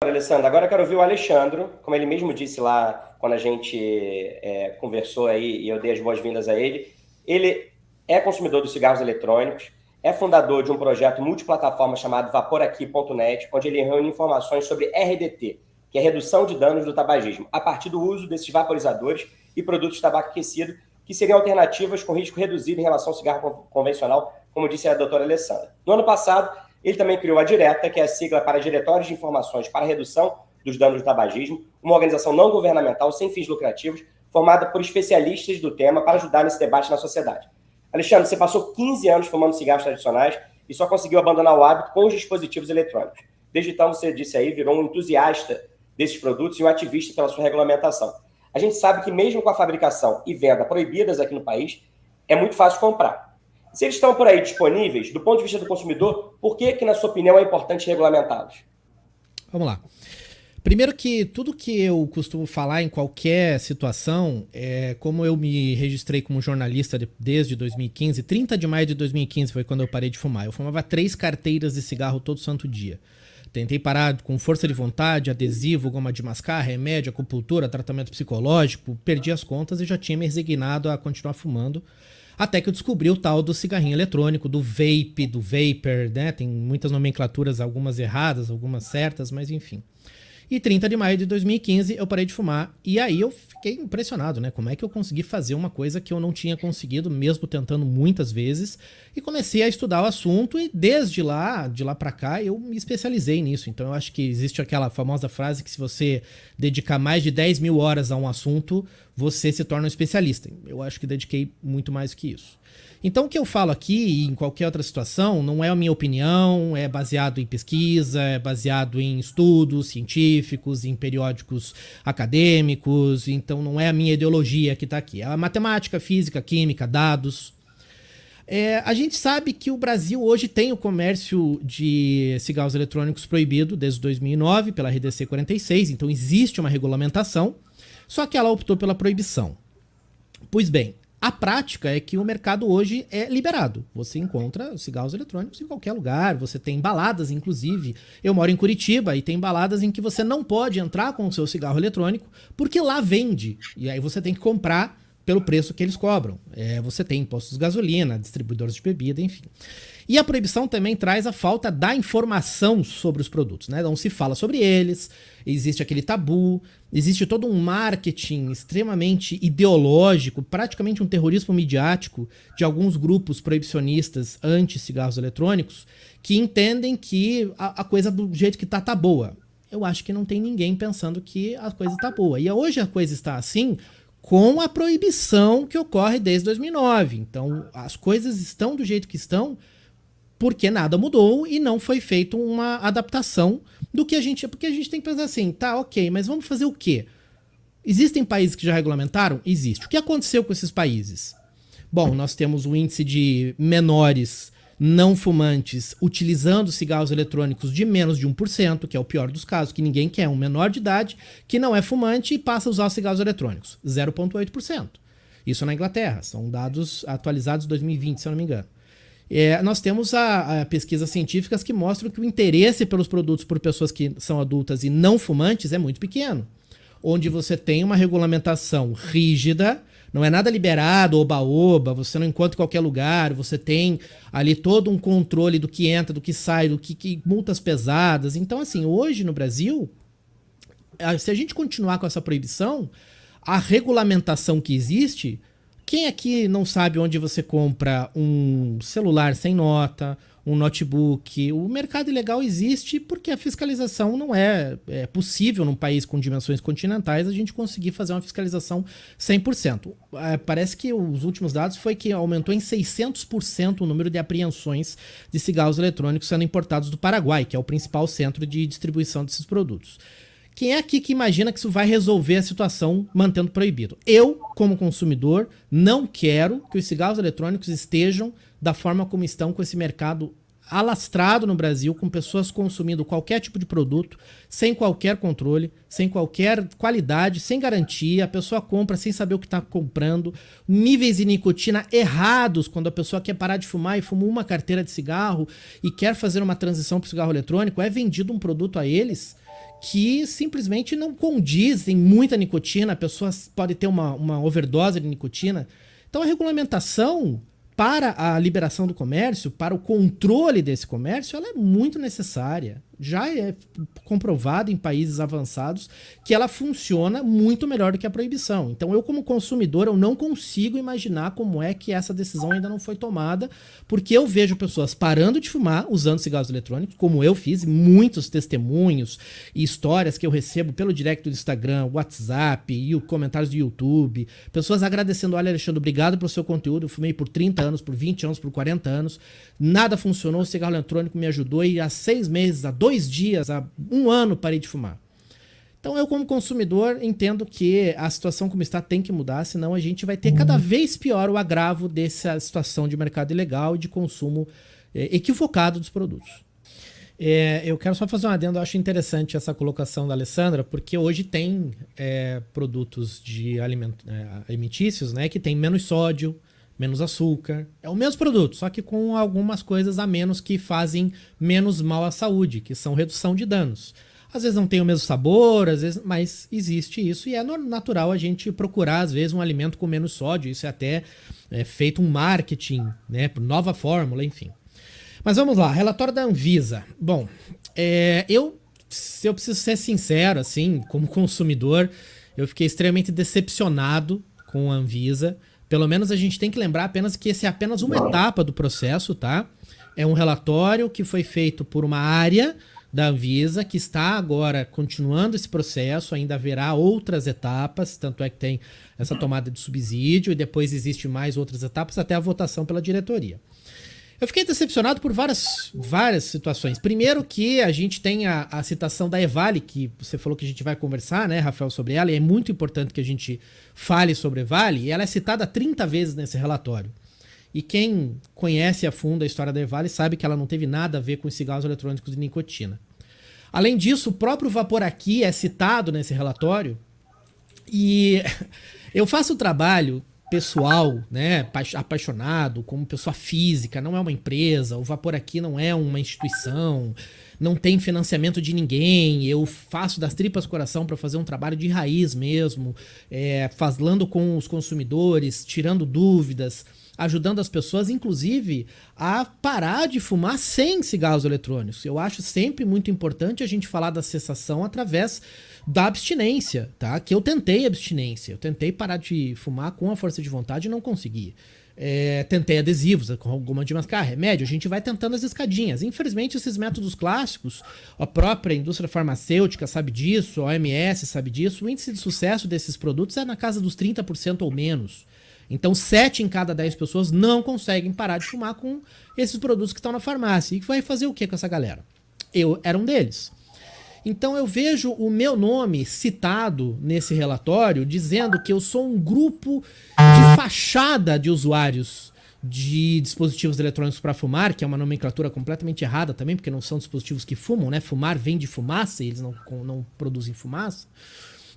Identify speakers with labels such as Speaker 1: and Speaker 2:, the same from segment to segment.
Speaker 1: Alessandro, agora eu quero ouvir o Alexandro, como ele mesmo disse lá quando a gente conversou aí e eu dei as boas-vindas a ele. Ele é consumidor dos cigarros eletrônicos, é fundador de um projeto multiplataforma chamado vaporaqui.net, onde ele reúne informações sobre RDT, que é redução de danos do tabagismo, a partir do uso desses vaporizadores e produtos de tabaco aquecido, que seriam alternativas com risco reduzido em relação ao cigarro convencional, como disse a doutora Alessandra. No ano passado, ele também criou a Direta, que é a sigla para Diretórios de Informações para a Redução dos Danos do Tabagismo, uma organização não governamental sem fins lucrativos, formada por especialistas do tema para ajudar nesse debate na sociedade. Alexandre, você passou 15 anos fumando cigarros tradicionais e só conseguiu abandonar o hábito com os dispositivos eletrônicos. Desde então, você disse aí, virou um entusiasta desses produtos e um ativista pela sua regulamentação. A gente sabe que mesmo com a fabricação e venda proibidas aqui no país, é muito fácil comprar. Se eles estão por aí disponíveis, do ponto de vista do consumidor, por que, na sua opinião, é importante regulamentá-los?
Speaker 2: Vamos lá. Primeiro que tudo que eu costumo falar em qualquer situação, como eu me registrei como jornalista desde 2015, 30 de maio de 2015 foi quando eu parei de fumar. Eu fumava 3 carteiras de cigarro todo santo dia. Tentei parar com força de vontade, adesivo, goma de mascar, remédio, acupuntura, tratamento psicológico, perdi as contas e já tinha me resignado a continuar fumando. Até que eu descobri o tal do cigarrinho eletrônico, do vape, do vapor, né? Tem muitas nomenclaturas, algumas erradas, algumas certas, mas enfim. E 30 de maio de 2015 eu parei de fumar e aí eu fiquei impressionado, né? Como é que eu consegui fazer uma coisa que eu não tinha conseguido, mesmo tentando muitas vezes, e comecei a estudar o assunto e desde lá, de lá pra cá, eu me especializei nisso. Então eu acho que existe aquela famosa frase que se você dedicar mais de 10 mil horas a um assunto, você se torna um especialista. Eu acho que dediquei muito mais que isso. Então o que eu falo aqui e em qualquer outra situação não é a minha opinião, é baseado em pesquisa, é baseado em estudos científicos, em periódicos acadêmicos, então não é a minha ideologia que está aqui. É a matemática, física, química, dados. A gente sabe que o Brasil hoje tem o comércio de cigarros eletrônicos proibido desde 2009 pela RDC 46, então existe uma regulamentação, só que ela optou pela proibição. Pois bem, a prática é que o mercado hoje é liberado. Você encontra cigarros eletrônicos em qualquer lugar, você tem baladas, inclusive. Eu moro em Curitiba e tem baladas em que você não pode entrar com o seu cigarro eletrônico porque lá vende. E aí você tem que comprar pelo preço que eles cobram. Você tem postos de gasolina, distribuidores de bebida, enfim. E a proibição também traz a falta da informação sobre os produtos, né? Não se fala sobre eles, existe aquele tabu, existe todo um marketing extremamente ideológico, praticamente um terrorismo midiático de alguns grupos proibicionistas anti-cigarros eletrônicos que entendem que a coisa do jeito que tá boa. Eu acho que não tem ninguém pensando que a coisa tá boa. E hoje a coisa está assim com a proibição que ocorre desde 2009. Então as coisas estão do jeito que estão porque nada mudou e não foi feita uma adaptação do que a gente... Porque a gente tem que pensar assim, tá, ok, mas vamos fazer o quê? Existem países que já regulamentaram? Existe. O que aconteceu com esses países? Bom, nós temos o índice de menores não fumantes utilizando cigarros eletrônicos de menos de 1%, que é o pior dos casos, que ninguém quer um menor de idade que não é fumante e passa a usar cigarros eletrônicos. 0,8%. Isso na Inglaterra. São dados atualizados de 2020, se eu não me engano. Nós temos pesquisas científicas que mostram que o interesse pelos produtos por pessoas que são adultas e não fumantes é muito pequeno. Onde você tem uma regulamentação rígida, não é nada liberado, oba-oba, você não encontra em qualquer lugar, você tem ali todo um controle do que entra, do que sai, do que multas pesadas. Então, assim, hoje no Brasil, se a gente continuar com essa proibição, a regulamentação que existe... Quem aqui não sabe onde você compra um celular sem nota, um notebook? O mercado ilegal existe porque a fiscalização não é possível num país com dimensões continentais a gente conseguir fazer uma fiscalização 100%. Parece que os últimos dados foi que aumentou em 600% o número de apreensões de cigarros eletrônicos sendo importados do Paraguai, que é o principal centro de distribuição desses produtos. Quem é aqui que imagina que isso vai resolver a situação mantendo proibido? Eu, como consumidor, não quero que os cigarros eletrônicos estejam da forma como estão, com esse mercado alastrado no Brasil, com pessoas consumindo qualquer tipo de produto, sem qualquer controle, sem qualquer qualidade, sem garantia. A pessoa compra sem saber o que está comprando, níveis de nicotina errados, quando a pessoa quer parar de fumar e fuma uma carteira de cigarro e quer fazer uma transição para o cigarro eletrônico, é vendido um produto a eles que simplesmente não condizem muita nicotina, a pessoa pode ter uma overdose de nicotina. Então a regulamentação para a liberação do comércio, para o controle desse comércio, ela é muito necessária. Já é comprovado em países avançados que ela funciona muito melhor do que a proibição. Então eu, como consumidor, eu não consigo imaginar como é que essa decisão ainda não foi tomada, porque eu vejo pessoas parando de fumar usando cigarros eletrônicos, como eu fiz, muitos testemunhos e histórias que eu recebo pelo direct do Instagram, WhatsApp e comentários do YouTube, pessoas agradecendo: olha, Alexandre, obrigado pelo seu conteúdo, eu fumei por 30 anos, por 20 anos, por 40 anos, nada funcionou, o cigarro eletrônico me ajudou e há 6 meses, há 2 dias, há 1 ano parei de fumar. Então eu, como consumidor, entendo que a situação como está tem que mudar, senão a gente vai ter cada vez pior o agravo dessa situação de mercado ilegal e de consumo equivocado dos produtos. Eu quero só fazer um adendo, eu acho interessante essa colocação da Alessandra, porque hoje tem produtos de alimentícios, né, que tem menos sódio, menos açúcar. É o mesmo produto, só que com algumas coisas a menos que fazem menos mal à saúde, que são redução de danos. Às vezes não tem o mesmo sabor, às vezes, mas existe isso e é natural a gente procurar, às vezes, um alimento com menos sódio. Isso é até feito um marketing, né, nova fórmula, enfim. Mas vamos lá, relatório da Anvisa. Bom, se eu preciso ser sincero, assim, como consumidor, eu fiquei extremamente decepcionado com a Anvisa. Pelo menos a gente tem que lembrar apenas que esse é apenas uma etapa do processo, tá? É um relatório que foi feito por uma área da Anvisa que está agora continuando esse processo, ainda haverá outras etapas, tanto é que tem essa tomada de subsídio e depois existe mais outras etapas até a votação pela diretoria. Eu fiquei decepcionado por várias situações. Primeiro que a gente tem a citação da EVALI, que você falou que a gente vai conversar, né, Rafael, sobre ela, e é muito importante que a gente fale sobre a EVALI, e ela é citada 30 vezes nesse relatório. E quem conhece a fundo a história da EVALI sabe que ela não teve nada a ver com os cigarros eletrônicos de nicotina. Além disso, o próprio Vaporaki é citado nesse relatório, e eu faço o trabalho pessoal, né, apaixonado, como pessoa física, não é uma empresa, o Vaporaki não é uma instituição, não tem financiamento de ninguém, eu faço das tripas coração para fazer um trabalho de raiz mesmo, falando com os consumidores, tirando dúvidas, ajudando as pessoas, inclusive, a parar de fumar sem cigarros eletrônicos. Eu acho sempre muito importante a gente falar da cessação através da abstinência, tá? Que eu tentei abstinência, eu tentei parar de fumar com a força de vontade e não consegui. Tentei adesivos, com goma de mascar, remédio, a gente vai tentando as escadinhas. Infelizmente, esses métodos clássicos, a própria indústria farmacêutica sabe disso, a OMS sabe disso, o índice de sucesso desses produtos é na casa dos 30% ou menos. Então, 7 em cada 10 pessoas não conseguem parar de fumar com esses produtos que estão na farmácia. E vai fazer o que com essa galera? Eu era um deles. Então eu vejo o meu nome citado nesse relatório dizendo que eu sou um grupo de fachada de usuários de dispositivos eletrônicos para fumar, que é uma nomenclatura completamente errada também, porque não são dispositivos que fumam, né? Fumar vem de fumaça e eles não produzem fumaça.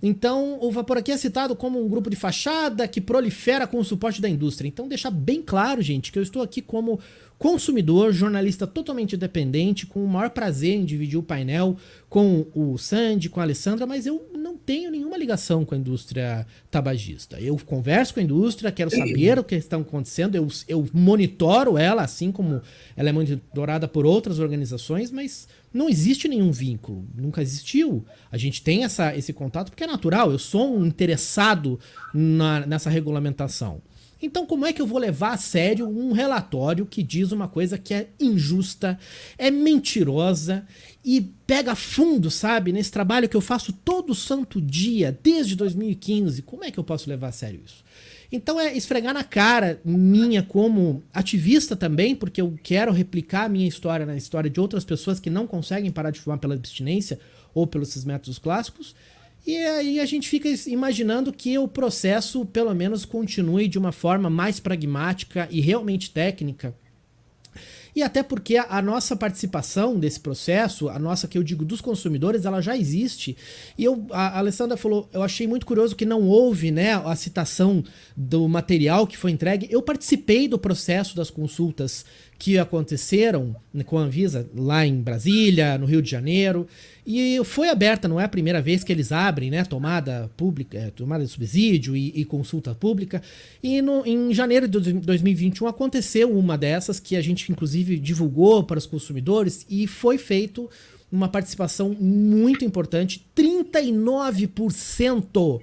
Speaker 2: Então, o Vaporaki é citado como um grupo de fachada que prolifera com o suporte da indústria. Então, deixar bem claro, gente, que eu estou aqui como consumidor, jornalista totalmente independente, com o maior prazer em dividir o painel com o Sandy, com a Alessandra, mas eu não tenho nenhuma ligação com a indústria tabagista. Eu converso com a indústria, quero saber o que está acontecendo, eu monitoro ela, assim como ela é monitorada por outras organizações, mas não existe nenhum vínculo, nunca existiu. A gente tem esse contato porque é natural, eu sou um interessado nessa regulamentação. Então, como é que eu vou levar a sério um relatório que diz uma coisa que é injusta, é mentirosa e pega fundo, sabe, nesse trabalho que eu faço todo santo dia, desde 2015? Como é que eu posso levar a sério isso? Então é esfregar na cara minha como ativista também, porque eu quero replicar a minha história na história de outras pessoas que não conseguem parar de fumar pela abstinência ou pelos métodos clássicos. E aí a gente fica imaginando que o processo, pelo menos, continue de uma forma mais pragmática e realmente técnica. E até porque a nossa participação desse processo, a nossa, que eu digo, dos consumidores, ela já existe. E a Alessandra falou, eu achei muito curioso que não houve, né, a citação do material que foi entregue. Eu participei do processo das consultas que aconteceram com a Anvisa lá em Brasília, no Rio de Janeiro, e foi aberta, não é a primeira vez que eles abrem, né, tomada pública, tomada de subsídio e consulta pública, e em janeiro de 2021 aconteceu uma dessas, que a gente inclusive divulgou para os consumidores, e foi feito uma participação muito importante, 39%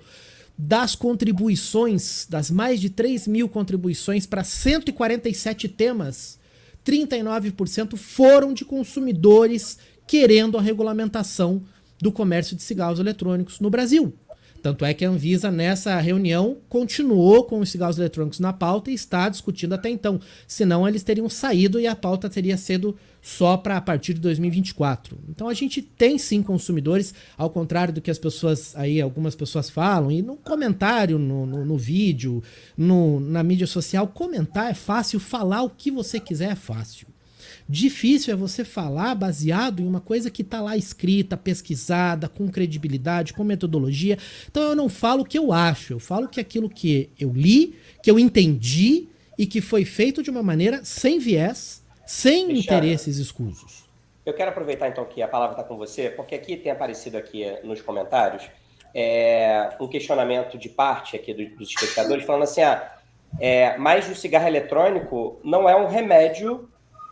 Speaker 2: das contribuições, das mais de 3 mil contribuições para 147 temas, 39% foram de consumidores querendo a regulamentação do comércio de cigarros eletrônicos no Brasil. Tanto é que a Anvisa, nessa reunião, continuou com os cigarros eletrônicos na pauta e está discutindo até então. Senão, eles teriam saído e a pauta teria sido só para a partir de 2024. Então, a gente tem sim consumidores, ao contrário do que as pessoas aí, algumas pessoas falam, e no comentário, no vídeo, na mídia social, comentar é fácil, falar o que você quiser é fácil. Difícil é você falar baseado em uma coisa que está lá escrita, pesquisada, com credibilidade, com metodologia. Então eu não falo o que eu acho, eu falo que aquilo que eu li, que eu entendi e que foi feito de uma maneira sem viés, sem interesses escusos.
Speaker 1: Eu quero aproveitar então que a palavra está com você, porque aqui tem aparecido aqui nos comentários um questionamento de parte aqui dos espectadores falando assim, mas o cigarro eletrônico não é um remédio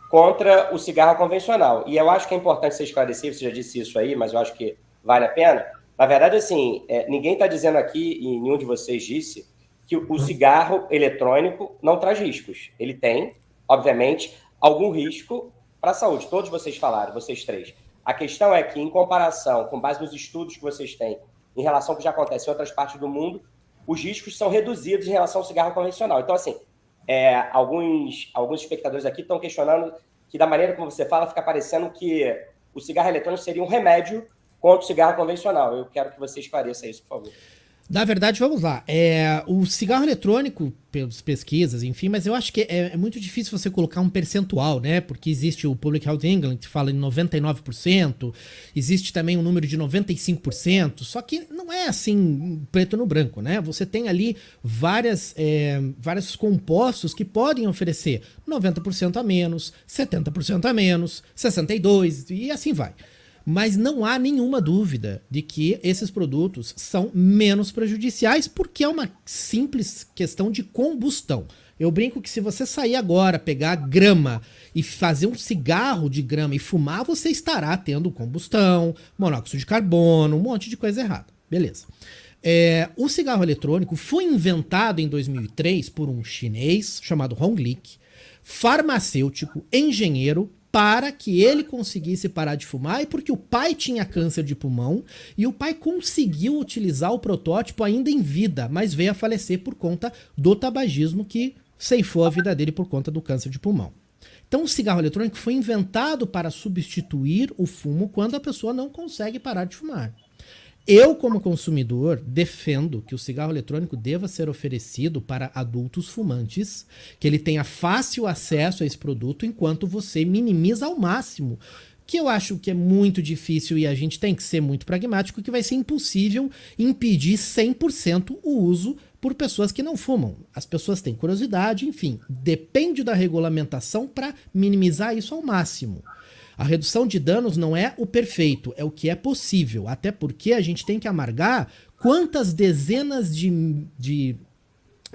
Speaker 1: contra o cigarro convencional. E eu acho que é importante você esclarecer, você já disse isso aí, mas eu acho que vale a pena. Na verdade, assim, ninguém está dizendo aqui, e nenhum de vocês disse, que o cigarro eletrônico não traz riscos. Ele tem, obviamente, algum risco para a saúde. Todos vocês falaram, vocês três. A questão é que, em comparação, com base nos estudos que vocês têm, em relação ao que já acontece em outras partes do mundo, os riscos são reduzidos em relação ao cigarro convencional. Então, assim, alguns espectadores aqui estão questionando que, da maneira como você fala, fica parecendo que o cigarro eletrônico seria um remédio contra o cigarro convencional. Eu quero que você esclareça isso, por favor.
Speaker 2: Na verdade, vamos lá. O cigarro eletrônico, pelas pesquisas, enfim, mas eu acho que é muito difícil você colocar um percentual, né? Porque existe o Public Health England, que fala em 99%, existe também um número de 95%, só que não é assim preto no branco, né? Você tem ali vários compostos que podem oferecer 90% a menos, 70% a menos, 62% e assim vai. Mas não há nenhuma dúvida de que esses produtos são menos prejudiciais porque é uma simples questão de combustão. Eu brinco que se você sair agora, pegar grama e fazer um cigarro de grama e fumar, você estará tendo combustão, monóxido de carbono, um monte de coisa errada. Beleza. O cigarro eletrônico foi inventado em 2003 por um chinês chamado Hong Lik, farmacêutico, engenheiro, para que ele conseguisse parar de fumar e porque o pai tinha câncer de pulmão e o pai conseguiu utilizar o protótipo ainda em vida, mas veio a falecer por conta do tabagismo que ceifou a vida dele por conta do câncer de pulmão. Então o cigarro eletrônico foi inventado para substituir o fumo quando a pessoa não consegue parar de fumar. Eu, como consumidor, defendo que o cigarro eletrônico deva ser oferecido para adultos fumantes, que ele tenha fácil acesso a esse produto, enquanto você minimiza ao máximo, que eu acho que é muito difícil e a gente tem que ser muito pragmático, que vai ser impossível impedir 100% o uso por pessoas que não fumam. As pessoas têm curiosidade, enfim, depende da regulamentação para minimizar isso ao máximo. A redução de danos não é o perfeito, é o que é possível, até porque a gente tem que amargar quantas dezenas de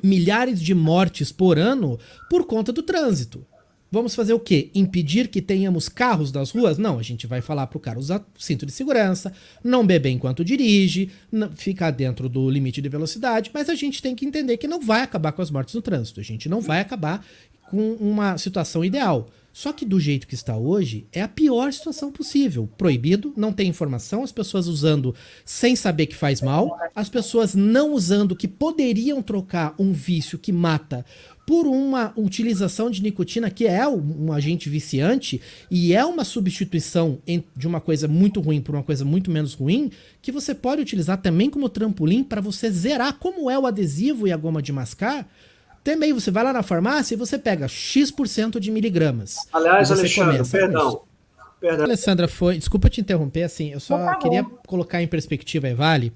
Speaker 2: milhares de mortes por ano por conta do trânsito. Vamos fazer o quê? Impedir que tenhamos carros nas ruas? Não, a gente vai falar para o cara usar cinto de segurança, não beber enquanto dirige, ficar dentro do limite de velocidade, mas a gente tem que entender que não vai acabar com as mortes no trânsito, a gente não vai acabar com uma situação ideal. Só que do jeito que está hoje, é a pior situação possível. Proibido, não tem informação, as pessoas usando sem saber que faz mal, as pessoas não usando que poderiam trocar um vício que mata por uma utilização de nicotina que é um agente viciante e é uma substituição de uma coisa muito ruim por uma coisa muito menos ruim, que você pode utilizar também como trampolim para você zerar como é o adesivo e a goma de mascar. Também você vai lá na farmácia e você pega X% de miligramas.
Speaker 3: Aliás, Alexandre, perdão.
Speaker 2: Alessandra, desculpa te interromper, assim, eu só queria colocar em perspectiva a Evale,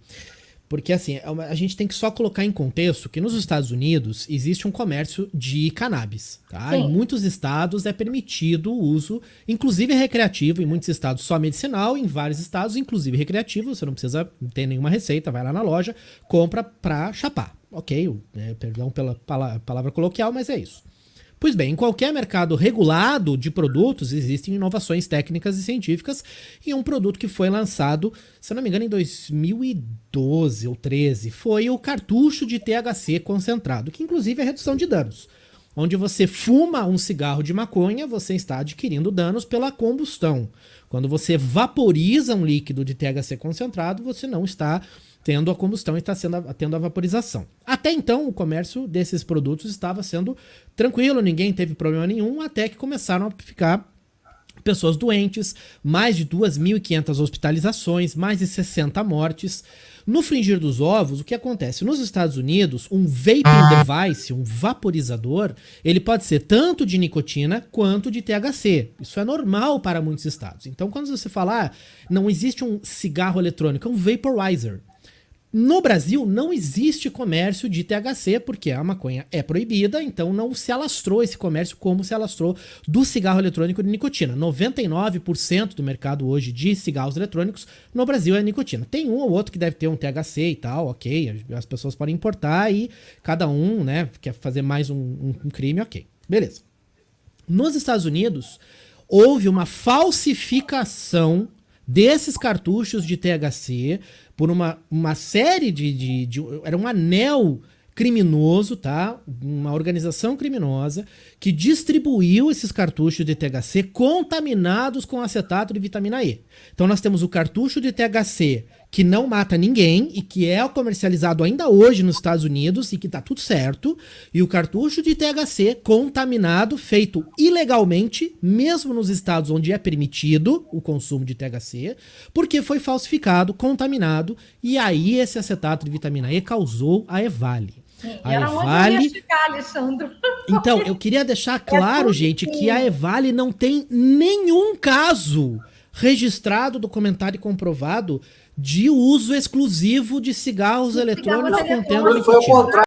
Speaker 2: Porque assim, a gente tem que só colocar em contexto que nos Estados Unidos existe um comércio de cannabis, tá?
Speaker 4: Sim.
Speaker 2: Em muitos estados é permitido o uso, inclusive recreativo, em muitos estados só medicinal, em vários estados, inclusive recreativo, você não precisa ter nenhuma receita, vai lá na loja, compra pra chapar. Ok, perdão pela palavra coloquial, mas é isso. Pois bem, em qualquer mercado regulado de produtos existem inovações técnicas e científicas, e um produto que foi lançado, se eu não me engano, em 2012 ou 13, foi o cartucho de THC concentrado, que inclusive é redução de danos. Onde você fuma um cigarro de maconha, você está adquirindo danos pela combustão. Quando você vaporiza um líquido de THC concentrado, você não está tendo a combustão e está tendo a vaporização. Até então, o comércio desses produtos estava sendo tranquilo, ninguém teve problema nenhum, até que começaram a ficar pessoas doentes, mais de 2.500 hospitalizações, mais de 60 mortes. No frigir dos ovos, o que acontece? Nos Estados Unidos, um vaping device, um vaporizador, ele pode ser tanto de nicotina quanto de THC. Isso é normal para muitos estados. Então, quando você fala, não existe um cigarro eletrônico, é um vaporizer. No Brasil não existe comércio de THC porque a maconha é proibida, então não se alastrou esse comércio como se alastrou do cigarro eletrônico de nicotina. 99% do mercado hoje de cigarros eletrônicos no Brasil é nicotina. Tem um ou outro que deve ter um THC e tal, ok, as pessoas podem importar e cada um, né, quer fazer mais um crime, ok, beleza. Nos Estados Unidos houve uma falsificação desses cartuchos de THC por uma série era um anel criminoso, tá? Uma organização criminosa que distribuiu esses cartuchos de THC contaminados com acetato de vitamina E. Então nós temos o cartucho de THC que não mata ninguém e que é comercializado ainda hoje nos Estados Unidos e que tá tudo certo, e o cartucho de THC contaminado, feito ilegalmente, mesmo nos estados onde é permitido o consumo de THC, porque foi falsificado, contaminado, e aí esse acetato de vitamina E causou a EVALI. A
Speaker 4: Era
Speaker 2: EVALI...
Speaker 4: onde eu ia chegar, Alexandre.
Speaker 2: Então, eu queria deixar claro, gente, que a EVALI não tem nenhum caso registrado, documentado e comprovado de uso exclusivo de cigarros eletrônicos contendo
Speaker 3: Foi o
Speaker 2: nicotina.
Speaker 3: contrário.